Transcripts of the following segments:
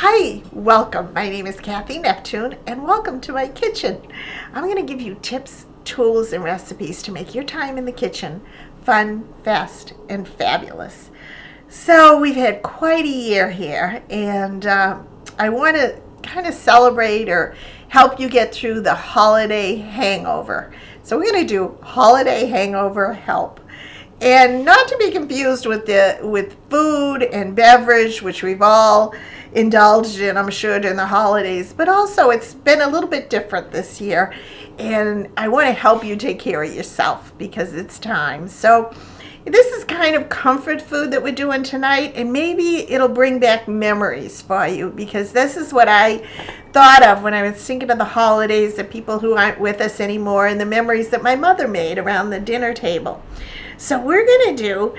Hi, welcome. My name is Cathy Neptune, and welcome to my kitchen. I'm going to give you tips, tools, and recipes to make your time in the kitchen fun, fast, and fabulous. So we've had quite a year here, and I want to kind of celebrate or help you get through the holiday hangover. So we're going to do holiday hangover help. And not to be confused with food and beverage, which we've all indulged in, I'm sure, during the holidays. But also, it's been a little bit different this year. And I want to help you take care of yourself because it's time. So this is kind of comfort food that we're doing tonight. And maybe it'll bring back memories for you because this is what I thought of when I was thinking of the holidays, the people who aren't with us anymore, and the memories that my mother made around the dinner table. So we're going to do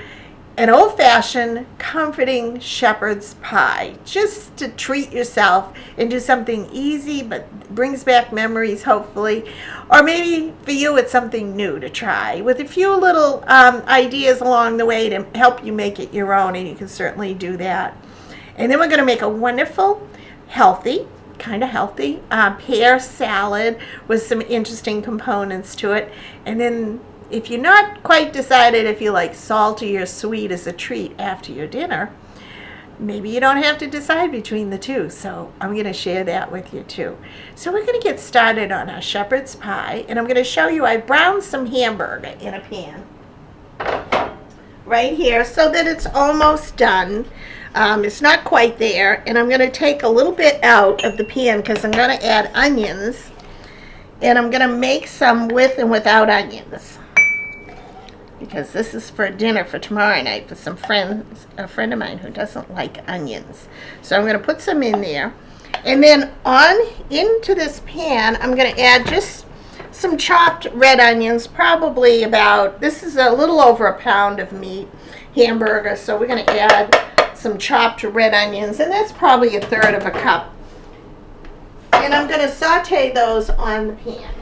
an old-fashioned, comforting shepherd's pie, just to treat yourself and do something easy but brings back memories, hopefully. Or maybe for you it's something new to try with a few little ideas along the way to help you make it your own, and you can certainly do that. And then we're going to make a wonderful, healthy, kind of healthy pear salad with some interesting components to it. And then if you're not quite decided if you like salty or sweet as a treat after your dinner, maybe you don't have to decide between the two. So I'm going to share that with you too. So we're going to get started on our shepherd's pie, and I'm going to show you I browned some hamburger in a pan right here so that it's almost done. It's not quite there, and I'm going to take a little bit out of the pan because I'm going to add onions, and I'm going to make some with and without onions, because this is for dinner for tomorrow night for some friends, a friend of mine who doesn't like onions. So I'm going to put some in there. And then on into this pan, I'm going to add just some chopped red onions, probably about, this is a little over a pound of meat, hamburger, so we're going to add some chopped red onions, and that's probably 1/3 of a cup. And I'm going to saute those on the pan.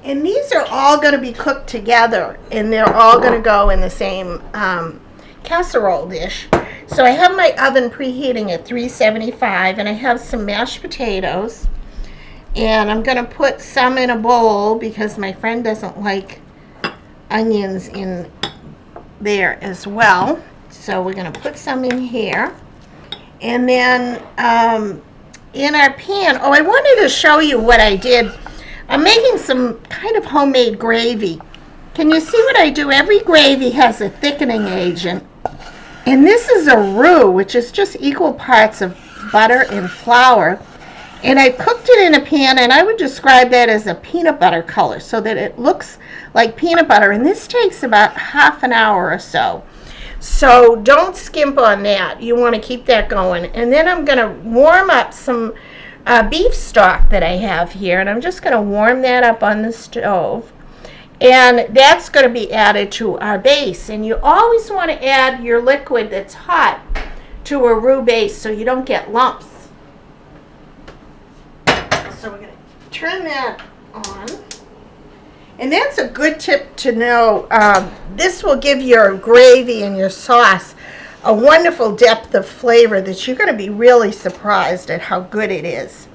And these are all going to be cooked together, and they're all going to go in the same casserole dish. So I have my oven preheating at 375, and I have some mashed potatoes. And I'm going to put some in a bowl because my friend doesn't like onions in there as well. So we're going to put some in here. And then in our pan, I wanted to show you what I did. I'm making some kind of homemade gravy. Can you see what I do? Every gravy has a thickening agent. And this is a roux, which is just equal parts of butter and flour. And I cooked it in a pan, and I would describe that as a peanut butter color so that it looks like peanut butter. And this takes about half an hour or so. So don't skimp on that. You want to keep that going. And then I'm going to warm up some beef stock that I have here, and I'm just going to warm that up on the stove, and that's going to be added to our base. And you always want to add your liquid that's hot to a roux base so you don't get lumps. So we're going to turn that on, and that's a good tip to know. This will give your gravy and your sauce a wonderful depth of flavor that you're going to be really surprised at how good it is.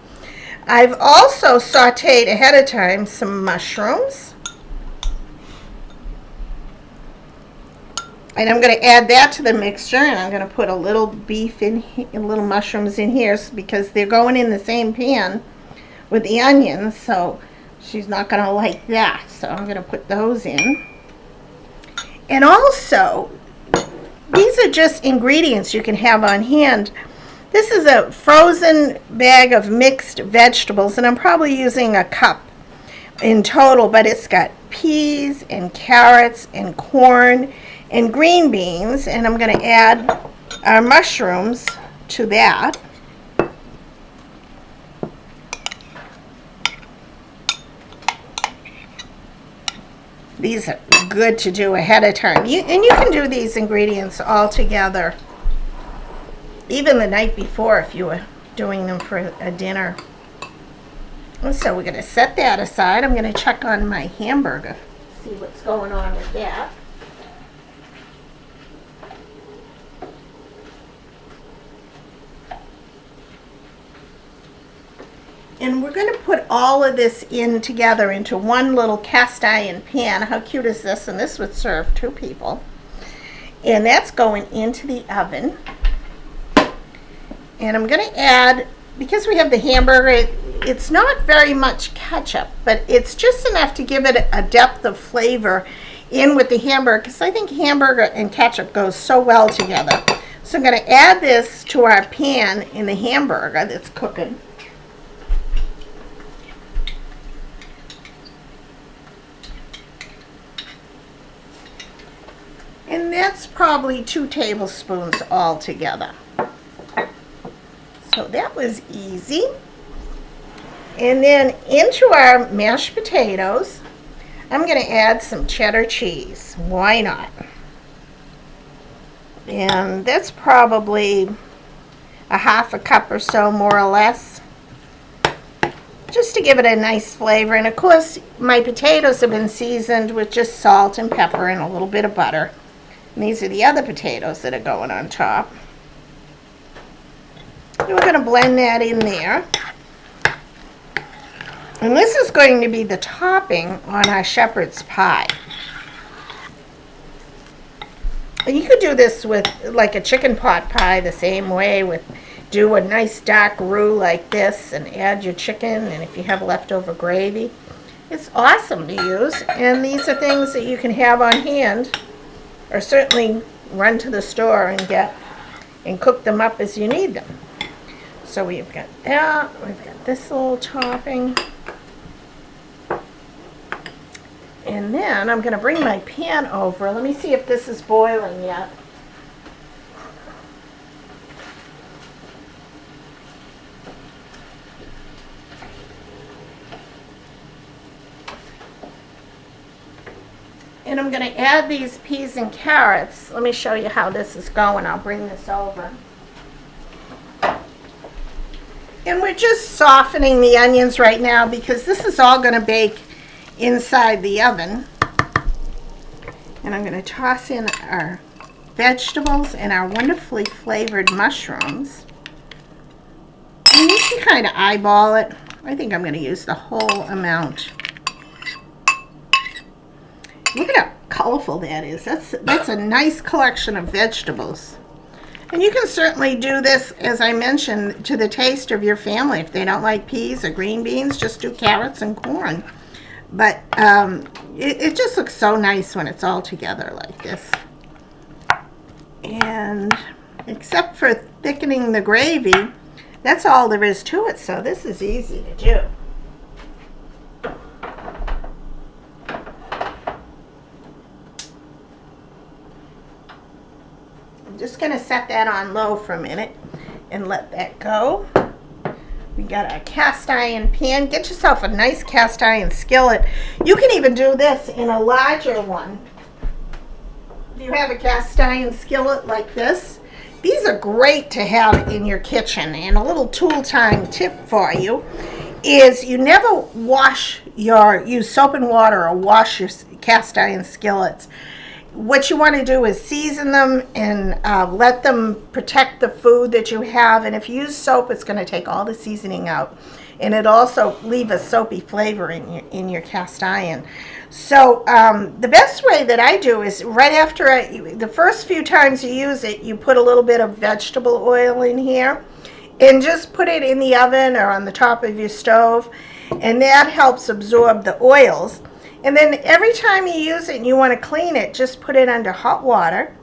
I've also sauteed ahead of time some mushrooms, and I'm going to add that to the mixture, and I'm going to put a little beef in here, little mushrooms in here because they're going in the same pan with the onions, so she's not going to like that. So I'm going to put those in. And also, these are just ingredients you can have on hand. This is a frozen bag of mixed vegetables, and I'm probably using a cup in total, but it's got peas and carrots and corn and green beans, and I'm going to add our mushrooms to that. These are good to do ahead of time. And you can do these ingredients all together, even the night before if you were doing them for a dinner. And so we're going to set that aside. I'm going to check on my hamburger, see what's going on with that. we're going to put all of this in together into one little cast iron pan. How cute is this? And this would serve 2 people. And that's going into the oven. And I'm going to add, because we have the hamburger, it's not very much ketchup, but it's just enough to give it a depth of flavor in with the hamburger, because I think hamburger and ketchup goes so well together. So I'm going to add this to our pan in the hamburger that's cooking. And that's probably 2 tablespoons all together. So that was easy. And then into our mashed potatoes, I'm going to add some cheddar cheese. Why not? And that's probably a 1/2 cup or so, more or less, just to give it a nice flavor. And of course, my potatoes have been seasoned with just salt and pepper and a little bit of butter. And these are the other potatoes that are going on top. And we're going to blend that in there. And this is going to be the topping on our shepherd's pie. And you could do this with like a chicken pot pie the same way, do a nice dark roux like this and add your chicken, and if you have leftover gravy. It's awesome to use, and these are things that you can have on hand, or certainly run to the store and get and cook them up as you need them. So we've got that, we've got this little topping. And then I'm going to bring my pan over. Let me see if this is boiling yet. And I'm going to add these peas and carrots. Let me show you how this is going. I'll bring this over. And we're just softening the onions right now because this is all going to bake inside the oven. And I'm going to toss in our vegetables and our wonderfully flavored mushrooms. And you can kind of eyeball it. I think I'm going to use the whole amount. Look at how colorful that is. That's a nice collection of vegetables. And you can certainly do this, as I mentioned, to the taste of your family. If they don't like peas or green beans, just do carrots and corn. But it just looks so nice when it's all together like this. And except for thickening the gravy, that's all there is to it. So this is easy to do. I'm just going to set that on low for a minute and let that go. We got our cast iron pan. Get yourself a nice cast iron skillet. You can even do this in a larger one. If you have a cast iron skillet like this, these are great to have in your kitchen. And a little tool time tip for you is you never use soap and water or wash your cast iron skillets. What you want to do is season them and let them protect the food that you have. And if you use soap, it's going to take all the seasoning out. And it also leave a soapy flavor in your cast iron. So the best way that I do is right after the first few times you use it, you put a little bit of vegetable oil in here and just put it in the oven or on the top of your stove. And that helps absorb the oils. And then every time you use it and you want to clean it, just put it under hot water,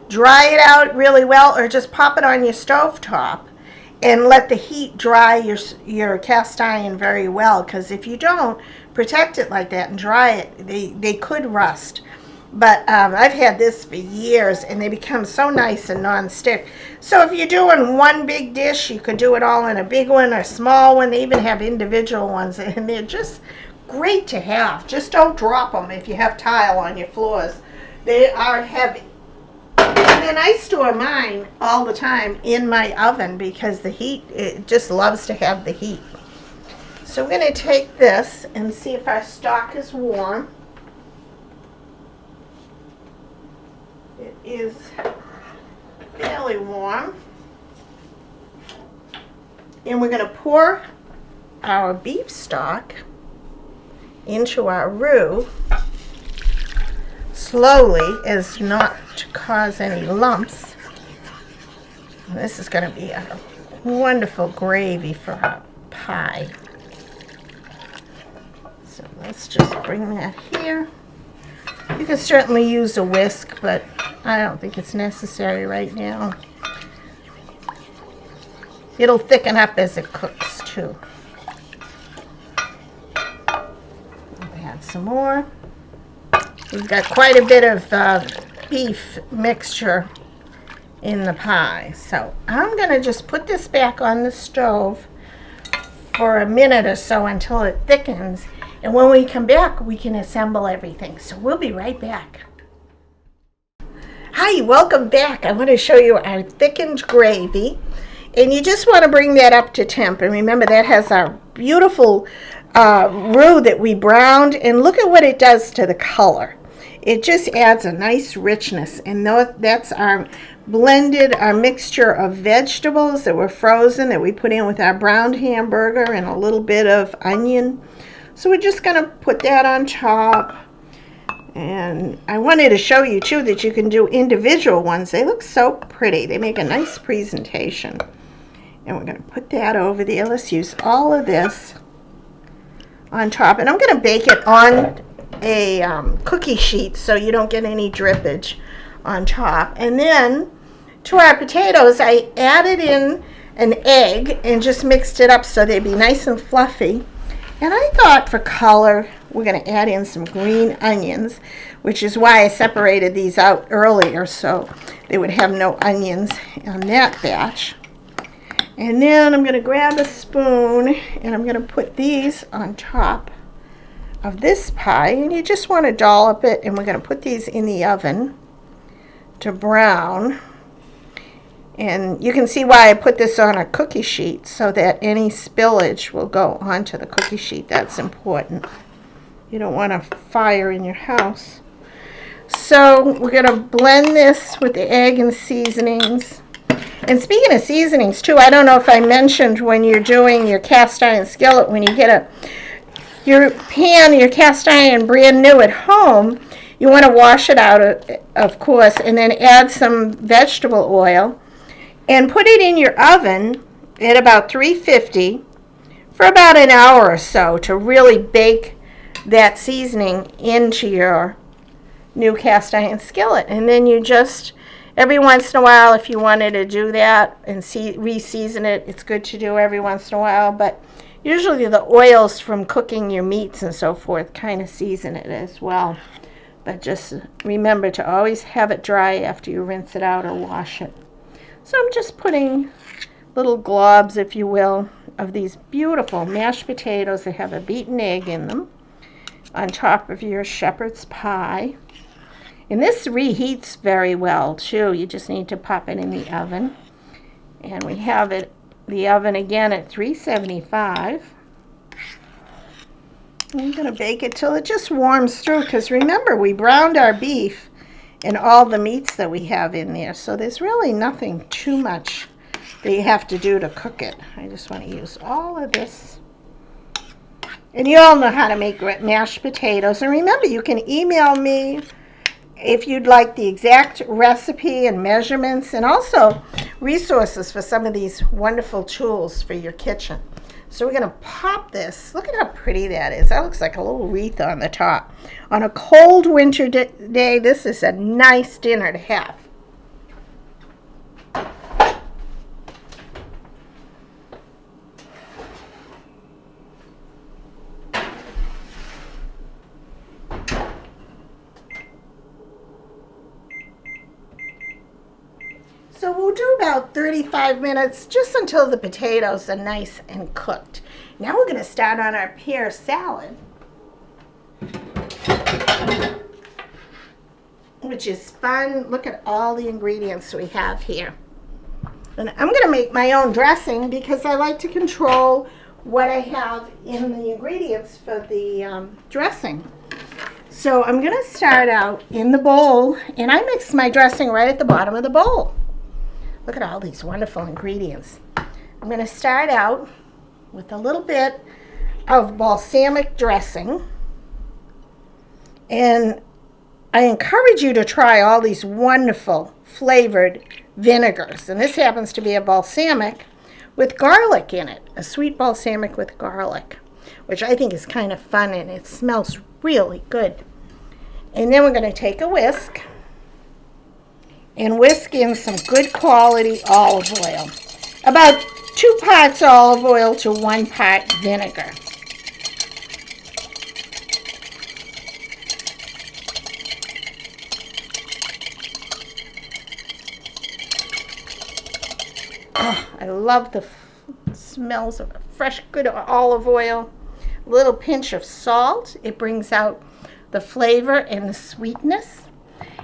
dry it out really well, or just pop it on your stove top and let the heat dry your cast iron very well. Because if you don't protect it like that and dry it, they could rust. But I've had this for years and they become so nice and non-stick. So if you're doing one big dish, you could do it all in a big one or small one. They even have individual ones and they're just great to have. Just don't drop them if you have tile on your floors. They are heavy. And then I store mine all the time in my oven because the heat, it just loves to have the heat. So we're going to take this and see if our stock is warm. It is fairly warm. And we're going to pour our beef stock into our roux slowly as not to cause any lumps. And this is going to be a wonderful gravy for our pie. So let's just bring that here. You can certainly use a whisk, but I don't think it's necessary right now. It'll thicken up as it cooks too. I'll add some more. We've got quite a bit of beef mixture in the pie. So I'm going to just put this back on the stove for a minute or so until it thickens. And when we come back, we can assemble everything. So we'll be right back. Hi, welcome back. I want to show you our thickened gravy. And you just want to bring that up to temp. And remember, that has our beautiful roux that we browned. And look at what it does to the color. It just adds a nice richness. And that's our blended, our mixture of vegetables that were frozen that we put in with our browned hamburger and a little bit of onion. So we're just going to put that on top. And I wanted to show you too that you can do individual ones. They look so pretty. They make a nice presentation. And we're going to put that over there. Let's use all of this on top. And I'm going to bake it on a cookie sheet so you don't get any drippage on top. And then to our potatoes, I added in an egg and just mixed it up so they'd be nice and fluffy. And I thought for color, we're going to add in some green onions, which is why I separated these out earlier so they would have no onions on that batch. And then I'm going to grab a spoon and I'm going to put these on top of this pie. And you just want to dollop it, and we're going to put these in the oven to brown. And you can see why I put this on a cookie sheet, so that any spillage will go onto the cookie sheet. That's important. You don't want a fire in your house. So we're going to blend this with the egg and seasonings. And speaking of seasonings too, I don't know if I mentioned when you're doing your cast iron skillet, when you get your pan, your cast iron brand new at home, you want to wash it out, of course, and then add some vegetable oil and put it in your oven at about 350 for about an hour or so to really bake that seasoning into your new cast iron skillet. And then you just, every once in a while, if you wanted to do that and re-season it, it's good to do every once in a while. But usually the oils from cooking your meats and so forth kind of season it as well. But just remember to always have it dry after you rinse it out or wash it. So I'm just putting little globs, if you will, of these beautiful mashed potatoes that have a beaten egg in them on top of your shepherd's pie. And this reheats very well too. You just need to pop it in the oven. And we have it, the oven again at 375. I'm going to bake it till it just warms through, because remember, we browned our beef and all the meats that we have in there. So there's really nothing too much that you have to do to cook it. I just want to use all of this. And you all know how to make mashed potatoes. And remember, you can email me if you'd like the exact recipe and measurements, and also resources for some of these wonderful tools for your kitchen. So we're going to pop this. Look at how pretty that is. That looks like a little wreath on the top. On a cold winter day, this is a nice dinner to have. So we'll do about 35 minutes, just until the potatoes are nice and cooked. Now we're going to start on our pear salad, which is fun. Look at all the ingredients we have here. And I'm going to make my own dressing because I like to control what I have in the ingredients for the dressing. So I'm going to start out in the bowl, and I mix my dressing right at the bottom of the bowl. Look at all these wonderful ingredients. I'm going to start out with a little bit of balsamic dressing. And I encourage you to try all these wonderful flavored vinegars. And this happens to be a balsamic with garlic in it, a sweet balsamic with garlic, which I think is kind of fun, and it smells really good. And then we're going to take a whisk and whisk in some good quality olive oil. About 2 parts olive oil to 1 part vinegar. Oh, I love the smells of fresh, good olive oil. A little pinch of salt. It brings out the flavor and the sweetness.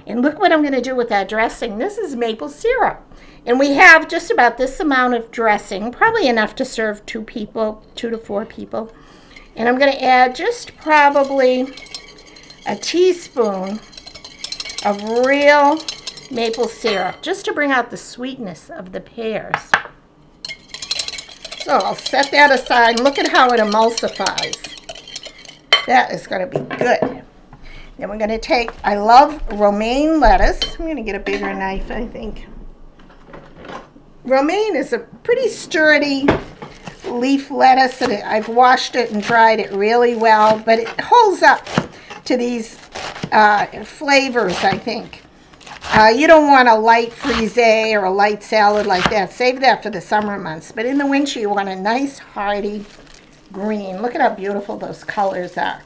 And look what I'm going to do with that dressing. This is maple syrup. And we have just about this amount of dressing, probably enough to serve 2 people, 2 to 4 people. And I'm going to add just probably a teaspoon of real maple syrup, just to bring out the sweetness of the pears. So I'll set that aside. Look at how it emulsifies. That is going to be good. Then we're going to take, I love romaine lettuce. I'm going to get a bigger knife, I think. Romaine is a pretty sturdy leaf lettuce, and I've washed it and dried it really well, but it holds up to these flavors, I think. You don't want a light frisee or a light salad like that. Save that for the summer months. But in the winter, you want a nice, hearty green. Look at how beautiful those colors are.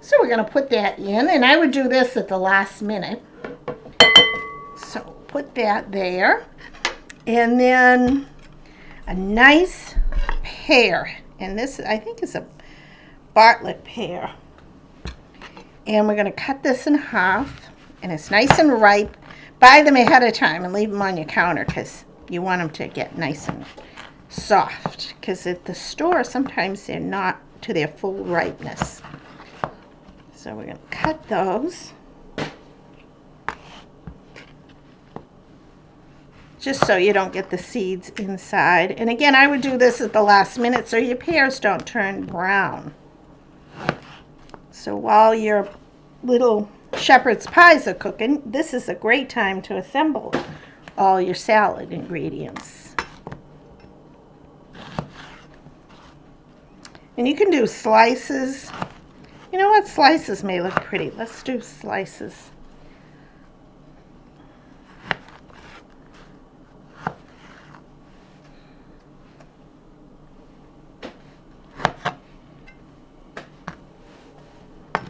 So we're going to put that in. And I would do this at the last minute. So put that there. And then a nice pear. And this, I think, is a Bartlett pear. And we're going to cut this in half. And it's nice and ripe. Buy them ahead of time and leave them on your counter because you want them to get nice and soft. Because at the store, sometimes they're not to their full ripeness. So we're going to cut those. Just so you don't get the seeds inside. And again, I would do this at the last minute so your pears don't turn brown. So while your little shepherd's pies are cooking, this is a great time to assemble all your salad ingredients. And you can do slices. You know what? Slices may look pretty. Let's do slices.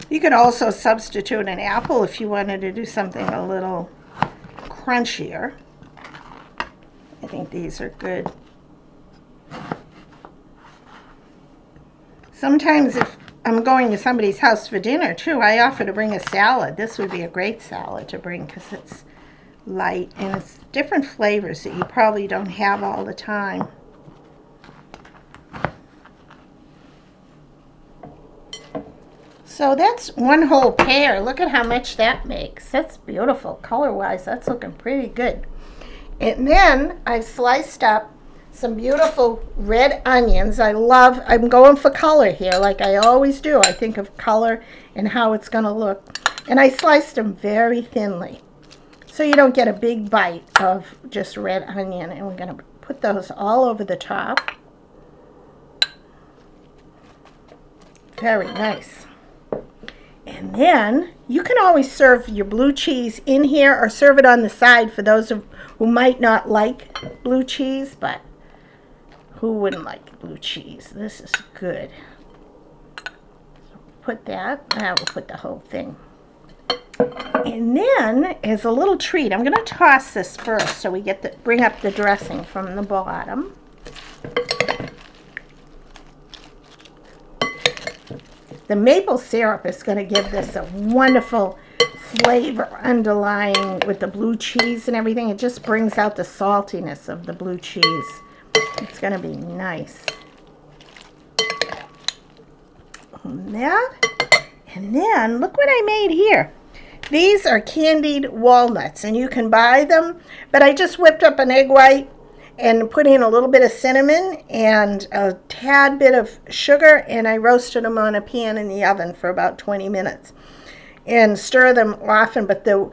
You could also substitute an apple if you wanted to do something a little crunchier. I think these are good. Sometimes if I'm going to somebody's house for dinner too, I offer to bring a salad. This would be a great salad to bring because it's light and it's different flavors that you probably don't have all the time. So that's 1 whole pear. Look at how much that makes. That's beautiful. Color-wise, that's looking pretty good. And then I've sliced up some beautiful red onions. I'm going for color here like I always do. I think of color and how it's going to look. And I sliced them very thinly so you don't get a big bite of just red onion. And we're going to put those all over the top. Very nice. And then you can always serve your blue cheese in here or serve it on the side for those who might not like blue cheese, but who wouldn't like blue cheese? This is good. So put that. Now we'll put the whole thing. And then as a little treat, I'm going to toss this first so we get bring up the dressing from the bottom. The maple syrup is going to give this a wonderful flavor underlying with the blue cheese and everything. It just brings out the saltiness of the blue cheese. It's going to be nice. And then look what I made here. These are candied walnuts, and you can buy them, but I just whipped up an egg white and put in a little bit of cinnamon and a tad bit of sugar, and I roasted them on a pan in the oven for about 20 minutes. And stir them often, but the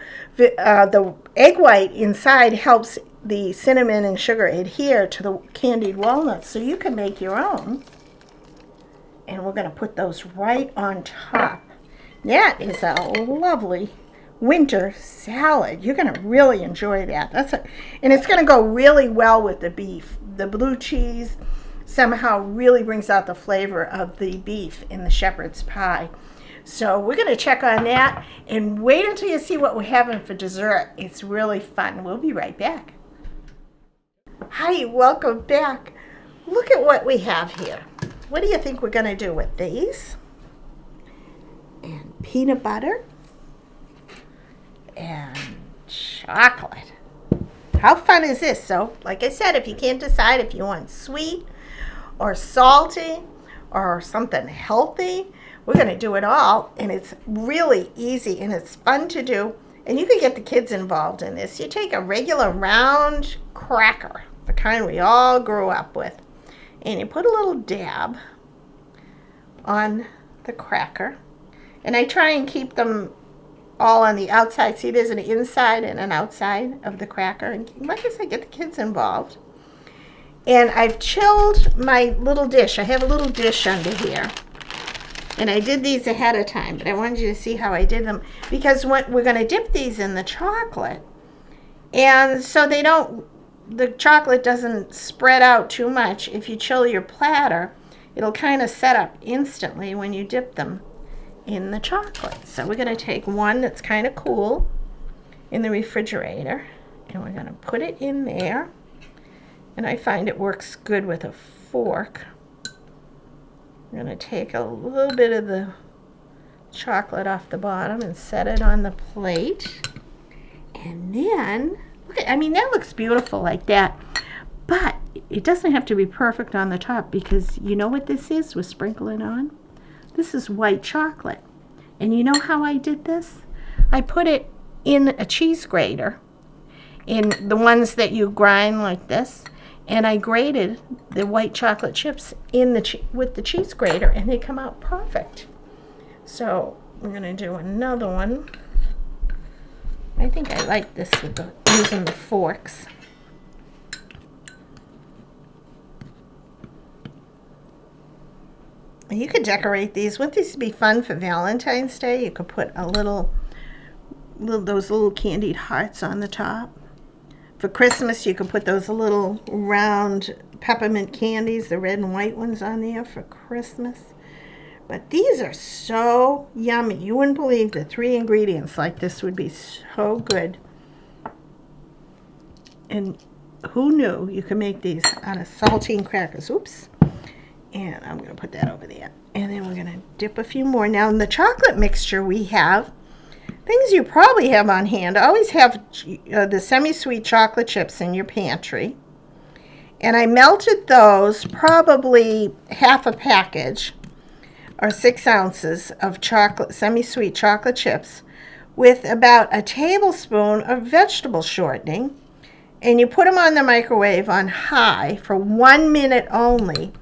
egg white inside helps the cinnamon and sugar adhere to the candied walnuts, so you can make your own. And we're going to put those right on top. That is a lovely winter salad. You're going to really enjoy that. And it's going to go really well with the beef. The blue cheese somehow really brings out the flavor of the beef in the shepherd's pie. So we're going to check on that and wait until you see what we're having for dessert. It's really fun. We'll be right back. Hi, welcome back. Look at what we have here. What do you think we're going to do with these? And peanut butter and chocolate. How fun is this? So, like I said, if you can't decide if you want sweet or salty or something healthy, we're going to do it all, and it's really easy, and it's fun to do, and you can get the kids involved in this. You take a regular round cracker, the kind we all grew up with, and you put a little dab on the cracker, and I try and keep them all on the outside. See, there's an inside and an outside of the cracker, and like I said, get the kids involved. And I've chilled my little dish. I have a little dish under here. And I did these ahead of time, but I wanted you to see how I did them, because we're going to dip these in the chocolate, and so the chocolate doesn't spread out too much. If you chill your platter, it'll kind of set up instantly when you dip them in the chocolate. So we're going to take one that's kind of cool in the refrigerator, and we're going to put it in there, and I find it works good with a fork. I'm going to take a little bit of the chocolate off the bottom and set it on the plate. And then, look at, I mean, that looks beautiful like that. But it doesn't have to be perfect on the top, because you know what this is? We're sprinkling on. This is white chocolate. And you know how I did this? I put it in a cheese grater, in the ones that you grind like this. And I grated the white chocolate chips in with the cheese grater, and they come out perfect. So we're going to do another one. I think I like this with using the forks. You could decorate these. Wouldn't these be fun for Valentine's Day? You could put those little candied hearts on the top. For Christmas, you could put those little round peppermint candies, the red and white ones, on there for Christmas. But these are so yummy. You wouldn't believe the 3 ingredients like this would be so good. And who knew you could make these out of saltine crackers? Oops. And I'm going to put that over there. And then we're going to dip a few more. Now, in the chocolate mixture we have, things you probably have on hand. Always have the semi-sweet chocolate chips in your pantry. And I melted those, probably half a package or 6 ounces of semi-sweet chocolate chips, with about a tablespoon of vegetable shortening. And you put them on the microwave on high for 1 minute only.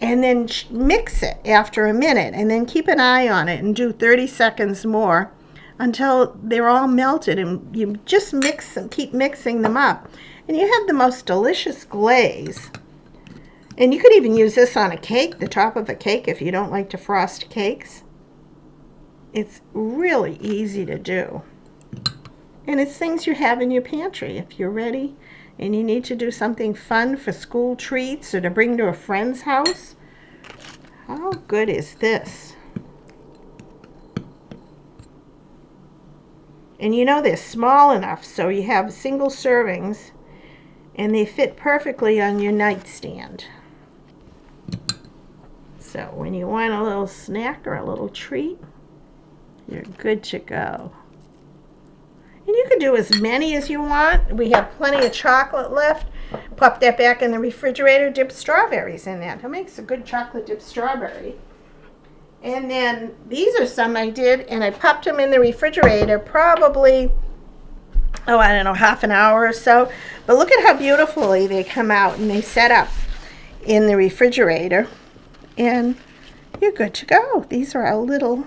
And then mix it after a minute. And then keep an eye on it and do 30 seconds more, until they're all melted, and you just mix and keep mixing them up, and you have the most delicious glaze. And you could even use this on a cake, the top of a cake, if you don't like to frost cakes. It's really easy to do, and it's things you have in your pantry if you're ready and you need to do something fun for school treats or to bring to a friend's house. How good is this? And you know they're small enough, so you have single servings, and they fit perfectly on your nightstand. So when you want a little snack or a little treat, you're good to go. And you can do as many as you want. We have plenty of chocolate left. Pop that back in the refrigerator, dip strawberries in that. That makes a good chocolate dipped strawberry. And then these are some I did, and I popped them in the refrigerator probably oh, I don't know, half an hour or so. But look at how beautifully they come out, and they set up in the refrigerator, and you're good to go. These are our little,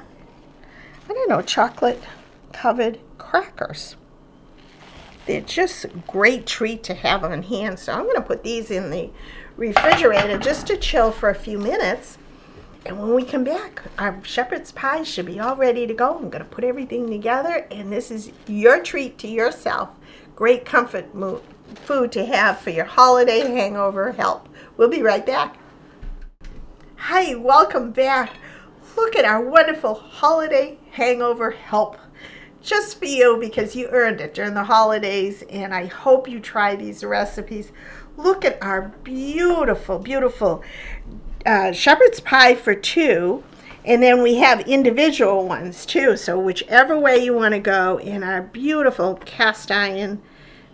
I don't know, chocolate covered crackers. They're just a great treat to have on hand. So I'm going to put these in the refrigerator just to chill for a few minutes. And when we come back, our shepherd's pie should be all ready to go. I'm going to put everything together, and this is your treat to yourself. Great comfort food to have for your holiday hangover help. We'll be right back. Hi, welcome back. Look at our wonderful holiday hangover help. Just for you, because you earned it during the holidays, and I hope you try these recipes. Look at our beautiful, beautiful shepherd's pie for two, and then we have individual ones too, so whichever way you want to go, in our beautiful cast iron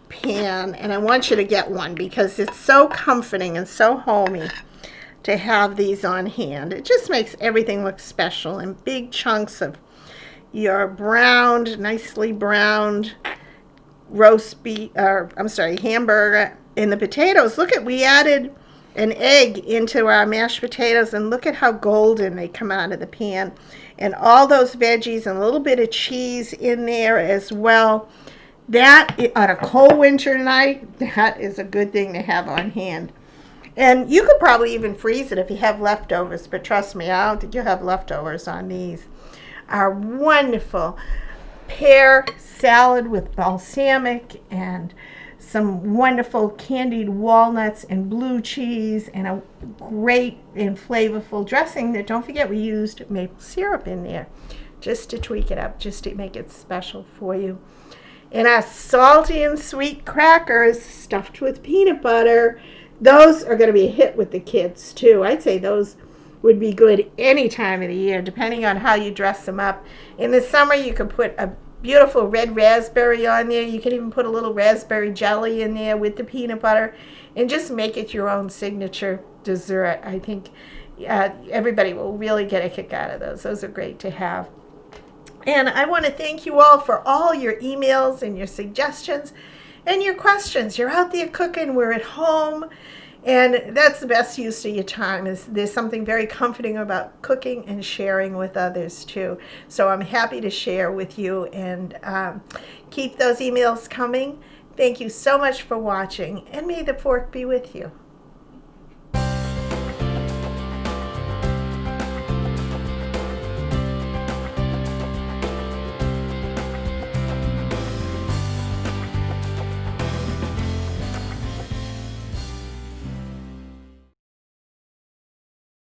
pan. And I want you to get one because it's so comforting and so homey to have these on hand. It just makes everything look special, and big chunks of your browned, nicely browned roast beef, hamburger. And the potatoes, look at, we added an egg into our mashed potatoes, and look at how golden they come out of the pan. And all those veggies and a little bit of cheese in there as well. That, on a cold winter night, that is a good thing to have on hand. And you could probably even freeze it if you have leftovers, but trust me, I don't think you'll have leftovers on these. Our wonderful pear salad with balsamic and some wonderful candied walnuts and blue cheese, and a great and flavorful dressing that, don't forget, we used maple syrup in there just to tweak it up, just to make it special for you. And our salty and sweet crackers stuffed with peanut butter, those are going to be a hit with the kids too. I'd say those would be good any time of the year, depending on how you dress them up. In the summer, you could put a beautiful red raspberry on there. You could even put a little raspberry jelly in there with the peanut butter, and just make it your own signature dessert. I think everybody will really get a kick out of those. Those are great to have. And I want to thank you all for all your emails and your suggestions and your questions. You're out there cooking, we're at home. And that's the best use of your time. There's something very comforting about cooking and sharing with others too. So I'm happy to share with you, and keep those emails coming. Thank you so much for watching, and may the fork be with you.